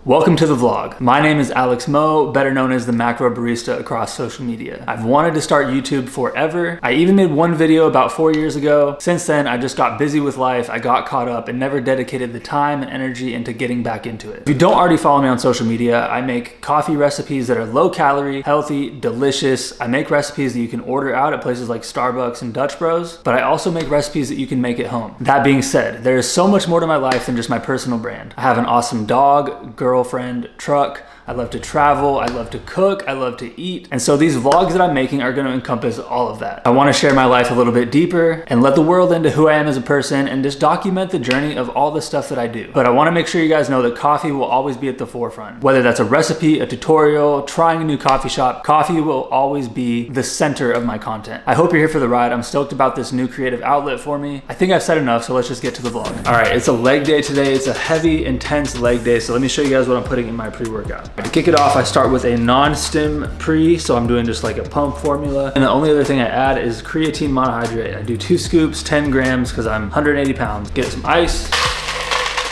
Welcome to the vlog. My name is Alex Mo, better known as the Macro Barista across social media. I've wanted to start YouTube forever. I even made one video about 4 years ago. Since then, I just got busy with life, I got caught up and never dedicated the time and energy into getting back into it. If you don't already follow me on social media, I make coffee recipes that are low calorie, healthy, delicious. I make recipes that you can order out at places like Starbucks and Dutch Bros, but I also make recipes that you can make at home. That being said, there is so much more to my life than just my personal brand. I have an awesome dog, girlfriend, truck. I love to travel, I love to cook, I love to eat. And so these vlogs that I'm making are gonna encompass all of that. I wanna share my life a little bit deeper and let the world into who I am as a person and just document the journey of all the stuff that I do. But I wanna make sure you guys know that coffee will always be at the forefront. Whether that's a recipe, a tutorial, trying a new coffee shop, coffee will always be the center of my content. I hope you're here for the ride. I'm stoked about this new creative outlet for me. I think I've said enough, so let's just get to the vlog. All right, it's a leg day today. It's a heavy, intense leg day. So let me show you guys what I'm putting in my pre-workout. To kick it off, I start with a non-stim pre, so I'm doing just like a pump formula. And the only other thing I add is creatine monohydrate. I do 2 scoops, 10 grams, because I'm 180 pounds. Get some ice,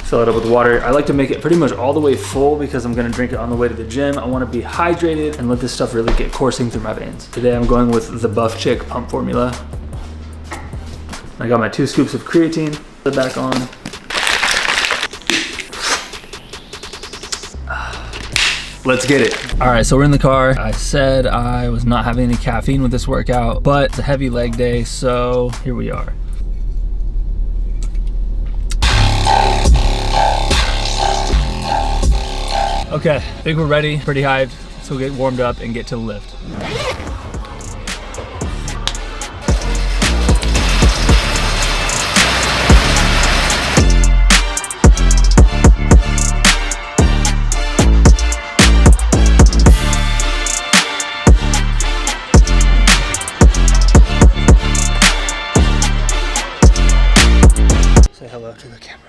fill it up with water. I like to make it pretty much all the way full because I'm gonna drink it on the way to the gym. I wanna be hydrated and let this stuff really get coursing through my veins. Today I'm going with the Buff Chick pump formula. I got my 2 scoops of creatine, put it back on. Let's get it. All right, so we're in the car. I said I was not having any caffeine with this workout, but it's a heavy leg day, so here we are. Okay, I think we're ready, pretty hyped. So we'll get warmed up and get to the lift. Say hello to the camera.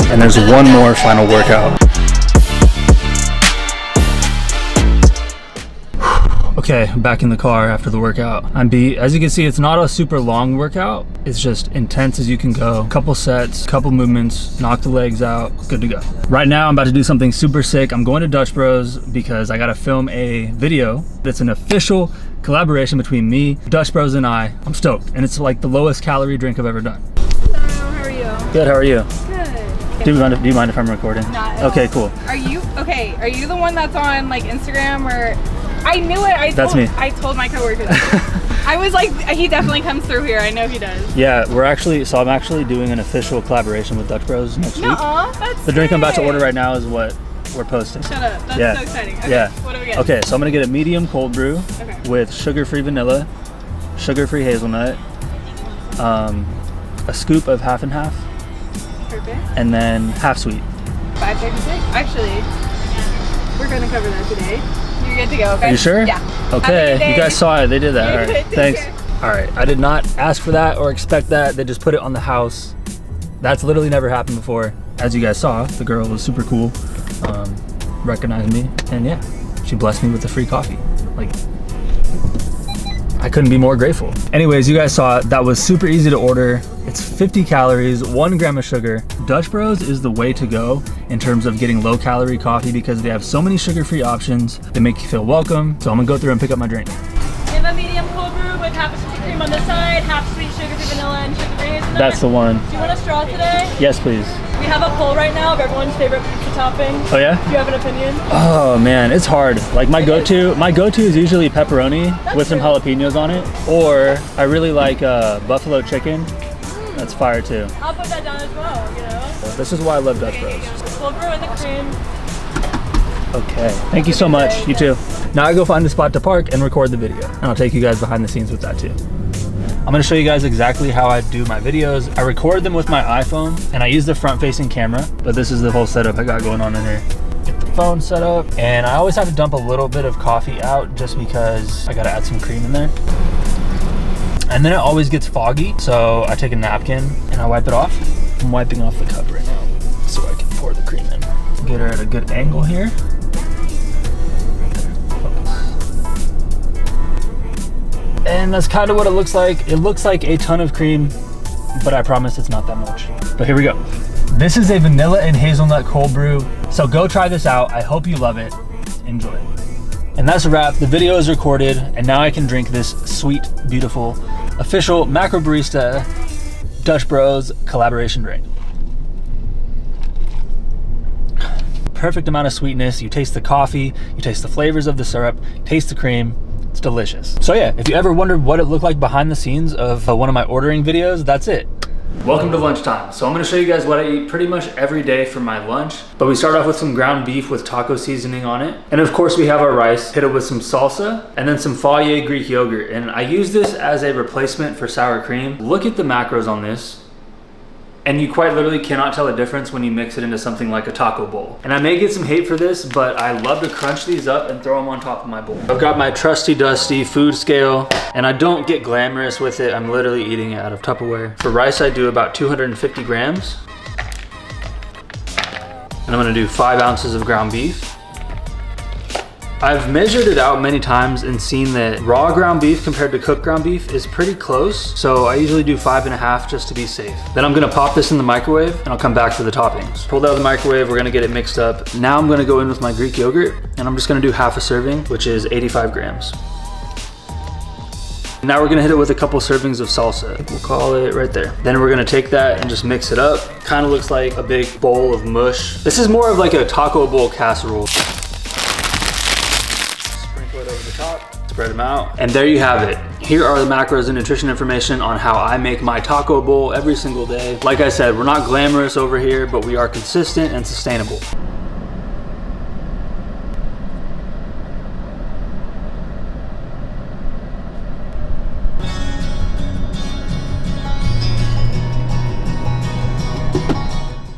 And there's one more final workout. Okay, I'm back in the car after the workout. I'm beat. As you can see, it's not a super long workout. It's just intense as you can go. Couple sets, couple movements, knock the legs out, good to go. Right now, I'm about to do something super sick. I'm going to Dutch Bros because I gotta film a video that's an official collaboration between me, Dutch Bros, and I. I'm stoked, and it's like the lowest calorie drink I've ever done. Hello, how are you? Good, how are you? Good. Do you mind if I'm recording? Not at Okay, all. cool. Are you the one that's on like Instagram or? I knew it. That's me. I told my coworker that. I was like, he definitely comes through here. I know he does. Yeah, I'm actually doing an official collaboration with Dutch Bros next week. That's The drink I'm about to sick. order right now is what we're posting. Shut up. That's so exciting. Okay, Yeah. What do we get? Okay, so I'm gonna get a medium cold brew with sugar-free vanilla, sugar-free hazelnut, a scoop of half and half, Perfect. and then half sweet. 536. Actually, we're gonna cover that today. You're good to go. Okay. Are you sure? Yeah. Okay, you guys saw it. They did that. You're All right. good. Take Thanks. care. All right. I did not ask for that or expect that. They just put it on the house. That's literally never happened before. As you guys saw, the girl was super cool. Recognized me, and yeah, she blessed me with the free coffee. Like, I couldn't be more grateful. Anyways, you guys saw it. That was super easy to order. It's 50 calories, 1 gram of sugar. Dutch Bros is the way to go in terms of getting low calorie coffee because they have so many sugar-free options. They make you feel welcome. So I'm gonna go through and pick up my drink. Hey, have a medium cold brew with half a sweet cream on the side, half sweet sugar-free vanilla, and sugar-free hazelnut. That's the one. Do you want a straw today? Yes, please. We have a poll right now of everyone's favorite pizza topping. Oh yeah? Do you have an opinion? Oh man, it's hard. Like my go-to is usually pepperoni with some jalapenos on it, or I really like buffalo chicken. That's fire too. I'll put that down as well, you know? This is why I love Dutch Bros. Cold brew with the cream. Okay, thank you so much. You too. Now I go find a spot to park and record the video, and I'll take you guys behind the scenes with that too. I'm gonna show you guys exactly how I do my videos. I record them with my iPhone, and I use the front-facing camera, but this is the whole setup I got going on in here. Get the phone set up, and I always have to dump a little bit of coffee out just because I gotta add some cream in there. And then it always gets foggy, so I take a napkin and I wipe it off. I'm wiping off the cup right now so I can pour the cream in. Get her at a good angle here. And that's kind of what it looks like. It looks like a ton of cream, but I promise it's not that much. But here we go. This is a vanilla and hazelnut cold brew. So go try this out. I hope you love it. Enjoy. And that's a wrap. The video is recorded, and now I can drink this sweet, beautiful, official Macro Barista Dutch Bros collaboration drink. Perfect amount of sweetness. You taste the coffee, you taste the flavors of the syrup, taste the cream. It's delicious. So yeah, if you ever wondered what it looked like behind the scenes of one of my ordering videos, that's it. Welcome to lunchtime. So I'm gonna show you guys what I eat pretty much every day for my lunch. But we start off with some ground beef with taco seasoning on it. And of course we have our rice, hit it with some salsa, and then some Fage Greek yogurt. And I use this as a replacement for sour cream. Look at the macros on this. And you quite literally cannot tell a difference when you mix it into something like a taco bowl. And I may get some hate for this, but I love to crunch these up and throw them on top of my bowl. I've got my trusty dusty food scale, and I don't get glamorous with it. I'm literally eating it out of Tupperware. For rice, I do about 250 grams. And I'm gonna do 5 ounces of ground beef. I've measured it out many times and seen that raw ground beef compared to cooked ground beef is pretty close. So I usually do 5.5 just to be safe. Then I'm gonna pop this in the microwave and I'll come back for the toppings. Pulled out of the microwave, we're gonna get it mixed up. Now I'm gonna go in with my Greek yogurt, and I'm just gonna do half a serving, which is 85 grams. Now we're gonna hit it with a couple servings of salsa. We'll call it right there. Then we're gonna take that and just mix it up. Kind of looks like a big bowl of mush. This is more of like a taco bowl casserole. Spread them out. And there you have it. Here are the macros and nutrition information on how I make my taco bowl every single day. Like I said, we're not glamorous over here, but we are consistent and sustainable.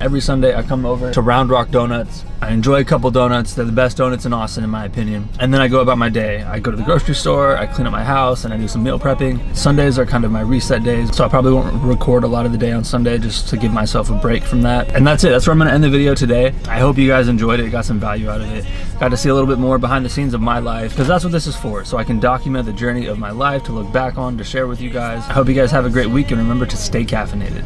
Every Sunday I come over to Round Rock Donuts. I enjoy a couple donuts. They're the best donuts in Austin in my opinion. And then I go about my day. I go to the grocery store, I clean up my house, and I do some meal prepping. Sundays are kind of my reset days, so I probably won't record a lot of the day on Sunday just to give myself a break from that. And that's it. That's where I'm gonna end the video today. I hope you guys enjoyed it, got some value out of it. Got to see a little bit more behind the scenes of my life, because that's what this is for, so I can document the journey of my life to look back on, to share with you guys. I hope you guys have a great week, and remember to stay caffeinated.